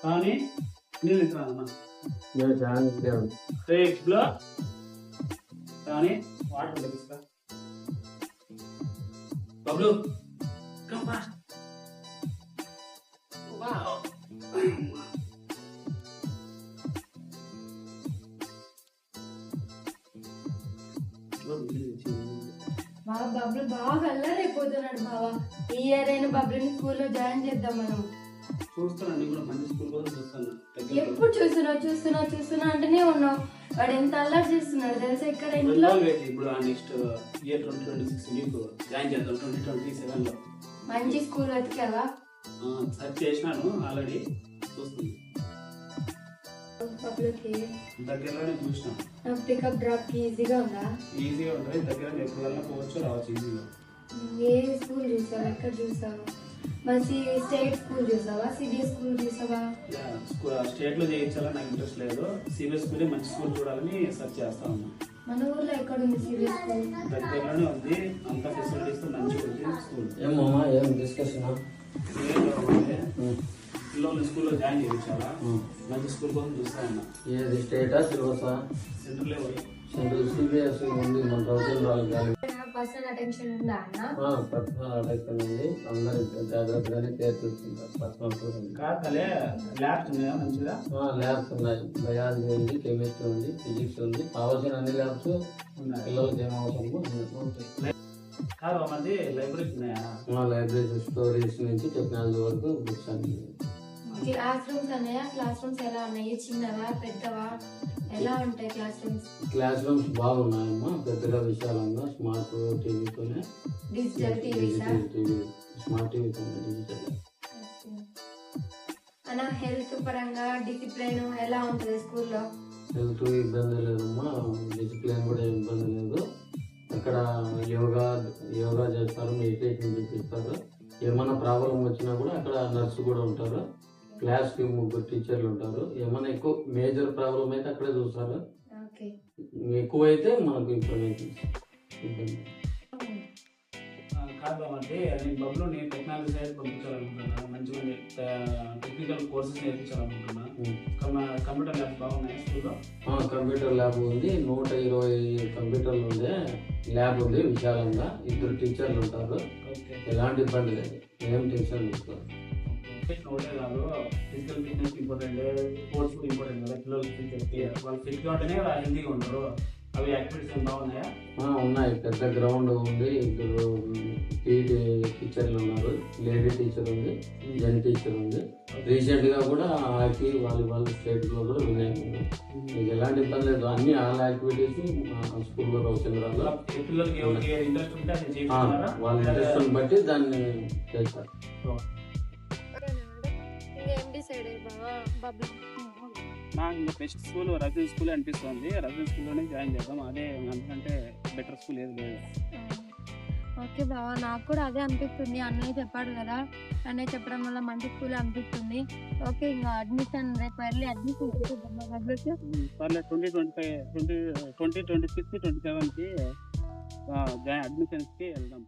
కానీ నీళ్ళు ఇస్తున్నాను లో కానీ వాటర్ తీసుకురా Bablu come fast wow Bablu బాగా అల్లరైపోతున్నాడు బావా. ఈ ఇయర్ అయినా బబ్లుని స్కూల్లో జాయిన్ చేద్దాం మనం. చూస్తాను కూడా మంచి స్కూల్ కోసం చూస్తాను. ఎప్పుడు చూస్తున్నా అంటేనే ఉన్నావు. వాడు ఎంత అల్లరి చేస్తున్నాడు తెలుసా ఇక్కడ ఇంట్లో. ఇప్పుడు నెక్స్ట్ ఇయర్ 2026 నీకు జాయిన్ చేద్దాం 2027 లో. మంచి స్కూల్ వెతికావా? సర్చ్ చేసినాను ఆల్రెడీ, చూస్తుంది. దగ్గరలోనే చూసినాం. పికప్ డ్రాప్ ఈజీగా ఉందా? ఈజీగా ఉంటుంది, దగ్గర ఎప్పుడు పోవచ్చు రావచ్చు ఈజీగా. ఏ స్కూల్ చూసావు, ఎక్కడ చూసావు? మరి స్టేట్ స్కూల్ చూసావా, సిబిఎస్ స్కూల్ చూసావా? స్టేట్ లో చేయించాలని నాకు ఇంట్రెస్ట్ లేదు, సిబిఎస్ స్కూల్ మంచి స్కూల్ చూడాలని సెర్చ్ చేస్తా ఉన్నా. మన ఊర్లో ఎక్కడ ఉంది సిబిఎస్ స్కూల్? దగ్గరలోనే ఉంది, అంత ఫెసిలిటీస్ మంచిగా ఉంది స్కూల్. ఏం డిస్కషన్ పిల్లల్ని స్కూల్లో జాయిన్ చేయించాలా, మంచి స్కూల్ కోసం చూస్తా ఉన్నా. ఏది స్టేటా సిలబసా? Central level. సెంట్రల్ సిబిఎస్ ఉంది, మన రౌజన్ పర్సనల్ అటెన్షన్ ఉందా అన్న? పర్సనల్ అటెన్షన్ ఉంది, అందరూ జాగ్రత్తగానే కేర్ తీసుకుంటారు. పర్సనల్ ల్యాబ్స్ ఉన్నాయా మంచిగా? ల్యాబ్స్ ఉన్నాయి, బయాలజీ ఉంది, కెమిస్ట్రీ ఉంది, ఫిజిక్స్ ఉంది. కావాల్సిన అన్ని ల్యాబ్స్ పిల్లలకి ఏం అవసరమో కాదు. మంది లైబ్రరీస్ ఉన్నాయా? లైబ్రరీస్, స్టోరీస్ నుంచి టెక్నాలజీ వరకు బుక్స్ అన్ని. క్లాస్ రూమ్స్ ఉన్నాయా? క్లాస్ రూమ్స్ ఎలా ఉన్నాయి? చిన్నవా పెద్దవా ఎలా ఉంటాయి క్లాస్ రూమ్స్? క్లాస్ రూమ్స్ బాగున్నాయమ్మా, పెద్దగా విశాలంగా, స్మార్ట్ టీవీతోనే. డిజిటల్ టీవీ, స్మార్ట్ టీవీతో డిజిటల్. అన్న హెల్త్ పరంగా డిసిప్లిన్ ఎలా ఉంటుంది స్కూల్లో? హెల్త్ ఇబ్బంది లేదమ్మా, డిసిప్లిన్ కూడా ఇబ్బంది లేదు. అక్కడ యోగా చేస్తారు, మెడిటేషన్ చూపిస్తారు. ఏమైనా ప్రాబ్లం వచ్చినా కూడా అక్కడ నర్సు కూడా ఉంటారు. క్లాస్కి 3 టీచర్లు ఉంటారు. ఏమైనా ఎక్కువ మేజర్ ప్రాబ్లం అయితే అక్కడే చూస్తారు. ఎక్కువైతే మనకు ఇన్ఫర్మేషన్ ఇబ్బంది కాదు. అంటే నేను బబ్లుని టెక్నాలజీ సైడ్ పంపించాలనుకుంటున్నాను, మంచిగా టెక్నికల్ కోర్సెస్ నేర్పించాలనుకుంటున్నా. కంప్యూటర్ ల్యాబ్స్ బాగున్నాయి స్కూల్లో? కంప్యూటర్ ల్యాబ్ ఉంది, 120 కంప్యూటర్లు ఉండే ల్యాబ్ ఉంది విశాలంగా. 2 టీచర్లు ఉంటారు. ఎలాంటి ఇబ్బంది లేదు, ఏం టెన్షన్ తీసుకోవాలి. ఒకటే కాదు, ఫిజికల్ ఫిట్నెస్ ఇంపార్టెంట్, స్పోర్ట్స్ కూడా ఇంపార్టెంట్ కదా. పిల్లలకి వాళ్ళు ఫిట్గా ఉంటేనే హెల్తీగా ఉంటారు. అవి యాక్టివిటీస్ ఏం బాగున్నాయా? ఉన్నాయి, పెద్ద గ్రౌండ్ ఉంది, 2 పీటీ టీచర్లు ఉన్నారు, లేడీ టీచర్ ఉంది, జెన్ టీచర్ ఉంది. రీసెంట్ గా కూడా హాకీ, వాలీబాల్ స్టేట్ లో కూడా వినాయి. మీకు ఎలాంటి ఇబ్బంది లేదు, అన్ని ఆల్ యాక్టివిటీస్ స్కూల్లో రవిచంద్రాల్లో. పిల్లలకి ఇంట్రెస్ట్ ఉంటే వాళ్ళ ఇంట్రెస్ట్ బట్టి దాన్ని చేస్తారు. నాకు ఇంకా బెస్ట్ స్కూల్ రజన్ స్కూల్ అనిపిస్తుంది. రజన్ స్కూల్లోనే జాయిన్ చేద్దాం, అదే అంతకంటే బెటర్ స్కూల్ ఏది లేదు. ఓకే బావా, నాకు కూడా అదే అనిపిస్తుంది. అన్నయ్య చెప్పాడు కదా, అన్నయ్య చెప్పడం వల్ల మంచి స్కూల్ అనిపిస్తుంది. ఓకే, ఇంకా అడ్మిషన్ రేపు వెళ్ళి అడ్మిషన్ పర్లేదు. 2026, 2027కి అడ్మిషన్స్కి వెళ్దాం.